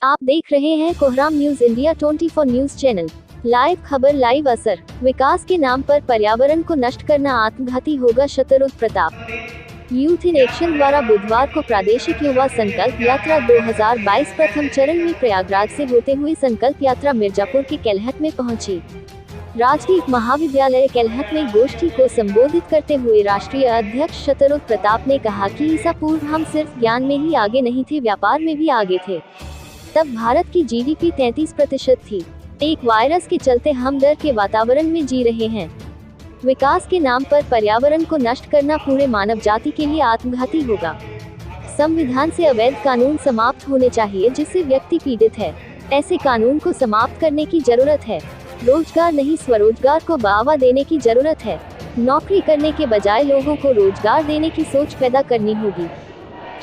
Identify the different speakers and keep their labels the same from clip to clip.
Speaker 1: आप देख रहे हैं कोहराम news India 24 news channel. Live खबर, लाइव असर। विकास के नाम पर पर्यावरण को नष्ट करना आत्मघाती होगा, Shatrudra Pratap. Youth in action द्वारा बुधवार को प्रादेशिक युवा संकल्प यात्रा 2022 प्रथम चरण में प्रयागराज से होते हुए संकल्प यात्रा मिर्जापुर के केलहट में पहुंची। राजकीय महाविद्यालय केलहट में गोष्ठी को संबोधित करते हुए राष्ट्रीय अध्यक्ष शतरुद्र प्रताप ने कहा कि ईसा पूर्व हम सिर्फ ज्ञान में ही आगे नहीं थे, व्यापार में भी आगे थे। तब भारत की जीडीपी 33% थी। एक वायरस के चलते हम डर के वातावरण में जी रहे हैं। विकास के नाम पर पर्यावरण को नष्ट करना पूरे मानव जाति के लिए आत्मघाती होगा। संविधान से अवैध कानून समाप्त होने चाहिए जिससे व्यक्ति पीड़ित है। ऐसे कानून को समाप्त करने की जरूरत है। रोजगार नहीं, स्वरोजगार को बढ़ावा देने की जरूरत है। नौकरी करने के बजाय लोगों को रोजगार देने की सोच पैदा करनी होगी।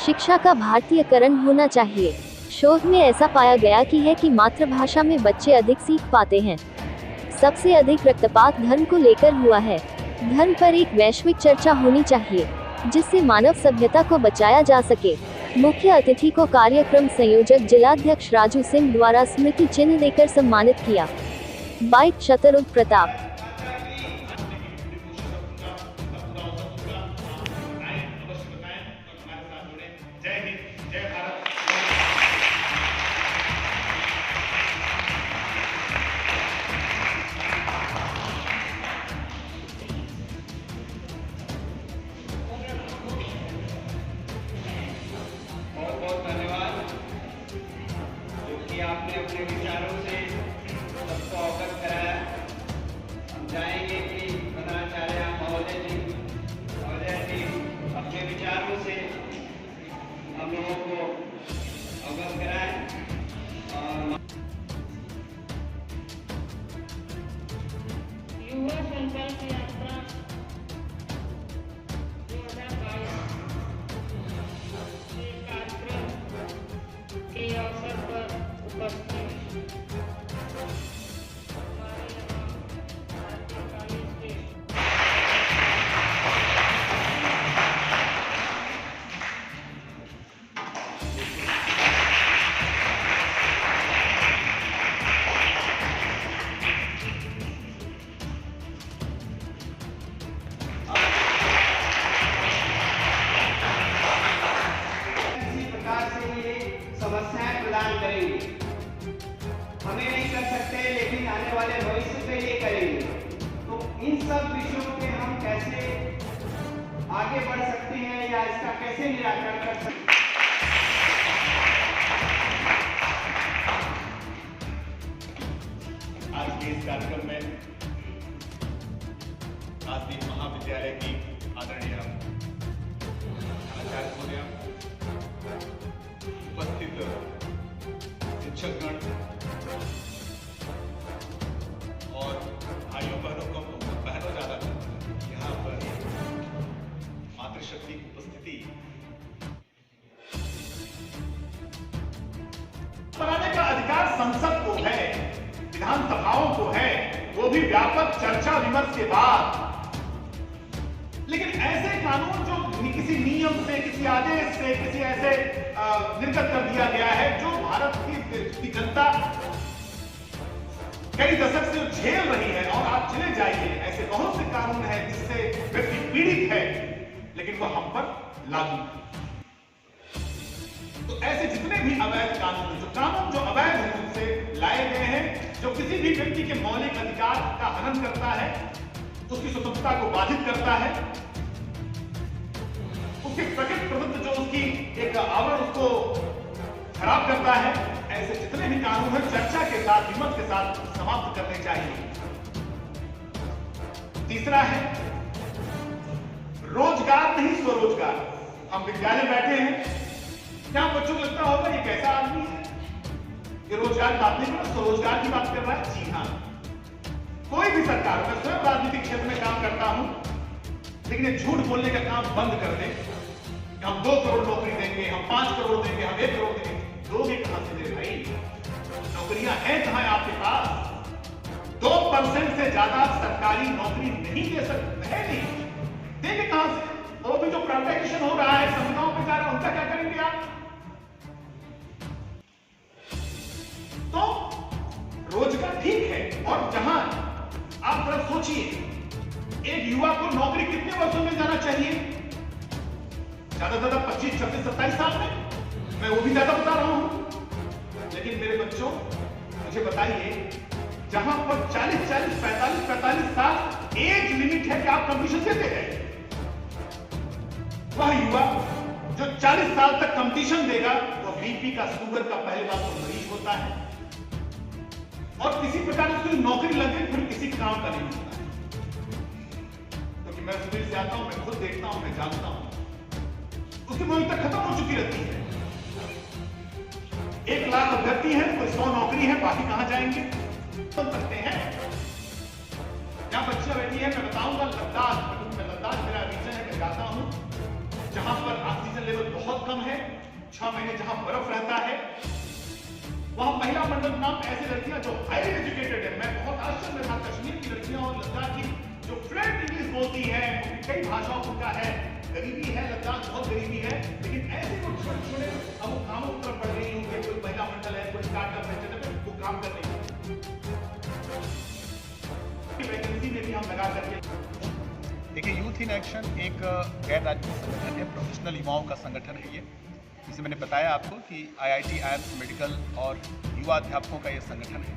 Speaker 1: शिक्षा का भारतीयकरण होना चाहिए। शोध में ऐसा पाया गया कि मातृभाषा में बच्चे अधिक सीख पाते हैं। सबसे अधिक रक्तपात धर्म को लेकर हुआ है। धर्म पर एक वैश्विक चर्चा होनी चाहिए जिससे मानव सभ्यता को बचाया जा सके। मुख्य अतिथि को कार्यक्रम संयोजक जिलाध्यक्ष राजू सिंह द्वारा स्मृति चिन्ह देकर सम्मानित किया। बाइट शतरुद्र प्रताप।
Speaker 2: आपने अपने विचारों से सबको अवगत कराया। हम चाहेंगे कि प्रधानाचार्य महोदय जी अपने विचारों से हम लोगों को अवगत कराएं।
Speaker 3: युवा संकल्प यात्रा 2022 के कार्यक्रम के अवसर पर उपस्थित
Speaker 2: समस्याएं प्रदान करेंगे। हमें नहीं कर सकते लेकिन आने वाले भविष्य के लिए करेंगे। तो इन सब विषयों पे हम कैसे आगे बढ़ सकते हैं या इसका कैसे निराकरण कर सकते हैं।
Speaker 4: आज के इस कार्यक्रम में राजकीय महाविद्यालय की आदरणीय आचार्य महोदय, उपस्थित शिक्षकगण और भाइयों बहनों ज्यादा यहाँ पर मातृशक्ति की उपस्थिति बनाने का अधिकार संसद को है, विधानसभाओं को है, वो भी व्यापक चर्चा विमर्श के बाद। लेकिन ऐसे कानून जो किसी नियम से, किसी आदेश से, किसी ऐसे निर्गत कर दिया गया है जो भारत की जनता कई दशक से झेल रही है, और आप चले जाइए ऐसे बहुत से कानून हैं जिससे व्यक्ति पीड़ित है लेकिन वह हम पर लागू है। तो ऐसे जितने भी अवैध कानून, जो अवैध रूप से लाए गए हैं, जो किसी भी व्यक्ति के मौलिक अधिकार का हनन करता है, उसकी स्वतंत्रता को बाधित करता है, उसकी प्रकृति प्रबंध जो उसकी एक आवरण उसको खराब करता है, ऐसे जितने भी कानून हैं चर्चा के साथ, विमर्श के साथ समाप्त करने चाहिए। तीसरा है रोजगार नहीं, स्वरोजगार। हम विद्यालय बैठे हैं, यहां बच्चों को लगता होगा ये कैसा आदमी है, ये रोजगार की बात नहीं कर रहा, स्वरोजगार की बात कर रहा है। जी हाँ, कोई भी सरकार, मैं स्वयं राजनीतिक क्षेत्र में काम करता हूं, लेकिन ये झूठ बोलने का काम बंद कर दे कि हम 2 करोड़ नौकरी देंगे, हम 5 करोड़ देंगे, हम 1 करोड़ देंगे। दोगे कहां से मेरे भाई? नौकरियां हैं कहां आपके पास? 2% से ज्यादा सरकारी नौकरी नहीं दे सकते, है नहीं, देंगे कहां से? और भी जो प्राइवेटाइजेशन हो रहा है, संस्थाओं पे जा रहा है, उनका क्या करेंगे आप? रोजगार ठीक है, और जहां आप जरा सोचिए, एक युवा को नौकरी कितने वर्षों में जाना चाहिए? ज्यादा से ज्यादा 25, 26, 27 साल में। मैं वो भी ज्यादा बता रहा हूं। लेकिन मेरे बच्चों, मुझे बताइए, जहां पर 40, 45 साल एज लिमिट है कि आप कंपटीशन देते हैं, वह युवा जो 40 साल तक कंपटीशन देगा, वो बीपी का, शुगर का पहले बात तो मरीज होता है, और किसी प्रकार उसकी नौकरी लग गई, फिर किसी काम का नहीं होता है। क्योंकि मैं सुबह से आता हूं, मैं खुद देखता हूं, मैं जानता हूं, उसकी मौलिकता खत्म हो चुकी रहती है। 1 लाख अभ्यर्थी हैं, कोई 100 नौकरी है, बाकी कहां जाएंगे? तो सकते हैं। जहां बच्चियां बैठी है, मैं बताऊंगा लद्दाख मेरा रीजन है, मैं जाता हूं, जहां पर ऑक्सीजन लेवल बहुत कम है, 6 महीने जहां बर्फ रहता है, वहां महिला मंडल नाम ऐसी लड़कियां जो हाईली एजुकेटेड है। मैं बहुत आश्चर्य में था, कश्मीर की लड़कियां और लद्दाख की जो फ्लुएंट इंग्लिश बोलती है, कई भाषाओं का है, गरीबी है, लद्दाख बहुत गरीबी है, लेकिन ऐसे वो छोटे अब वो कामों की तरफ बढ़ रही होंगे, कोई महिला मंडल है, कोई स्टार्टअप है, वो काम कर रही है। वैकेंसी में भी हम लगा करके।
Speaker 5: देखिए, यूथ इन एक्शन एक गैर राजनीतिक संगठन है, प्रोफेशनल युवाओं का संगठन है ये। जिसे मैंने बताया आपको कि IIT, IIMS मेडिकल और युवा अध्यापकों का ये संगठन है।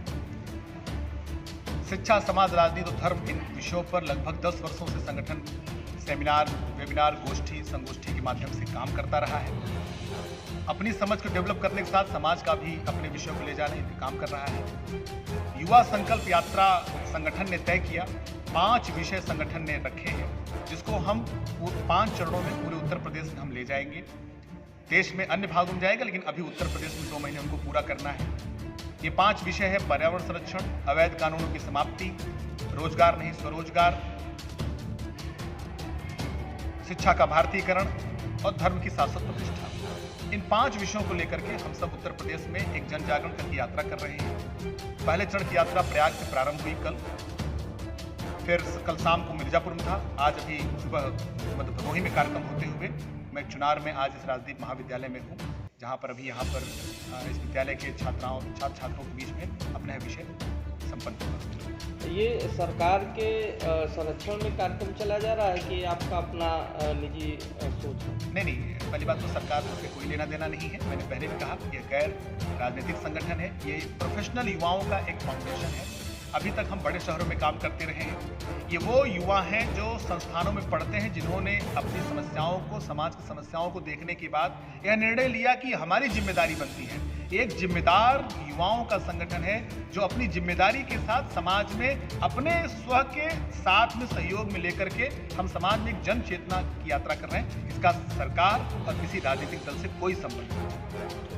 Speaker 5: शिक्षा, समाज, राजनीति और धर्म, इन विषयों पर लगभग 10 वर्षों से संगठन सेमिनार, वेबिनार, गोष्ठी, संगोष्ठी के माध्यम से काम करता रहा है। अपनी समझ को डेवलप करने के साथ समाज का भी अपने विषयों को ले जाने का काम कर रहा है। युवा संकल्प यात्रा संगठन ने तय किया, 5 विषय संगठन ने रखे हैं, जिसको हम 5 चरणों में पूरे उत्तर प्रदेश में हम ले जाएंगे। देश में अन्य भागों में जाएगा, लेकिन अभी उत्तर प्रदेश में 2 महीने हमको पूरा करना है। ये 5 विषय है: पर्यावरण संरक्षण, अवैध कानूनों की समाप्ति, रोजगार नहीं स्वरोजगार, शिक्षा का भारतीयकरण और धर्म की शाश्वत प्रतिष्ठा। इन 5 विषयों को लेकर के हम सब उत्तर प्रदेश में एक जन जागरण की यात्रा कर रहे हैं। पहले चरण की यात्रा प्रयाग से प्रारंभ हुई कल, फिर कल शाम को मिर्जापुर में था, आज अभी सुबह भदोही में कार्यक्रम होते हुए मैं चुनार में आज इस राजदीप महाविद्यालय में हूँ, जहाँ पर अभी यहाँ पर इस विद्यालय के छात्रों के बीच में अपना विषय संपन्न हुआ।
Speaker 6: ये सरकार के संरक्षण में कार्यक्रम चला जा रहा है कि आपका अपना निजी सोच है?
Speaker 5: नहीं, पहली बात तो सरकार से कोई लेना देना नहीं है। मैंने पहले भी कहा, ये गैर राजनीतिक संगठन है, ये प्रोफेशनल युवाओं का एक फाउंडेशन है। अभी तक हम बड़े शहरों में काम करते रहे हैं। ये वो युवा हैं जो संस्थानों में पढ़ते हैं, जिन्होंने अपनी समस्याओं को, समाज की समस्याओं को देखने के बाद यह निर्णय लिया कि हमारी जिम्मेदारी बनती है। एक जिम्मेदार युवाओं का संगठन है जो अपनी जिम्मेदारी के साथ समाज में अपने स्व के साथ में सहयोग में लेकर के हम समाज में एक जन चेतना की यात्रा कर रहे हैं। इसका सरकार और किसी राजनीतिक दल से कोई संबंध नहीं।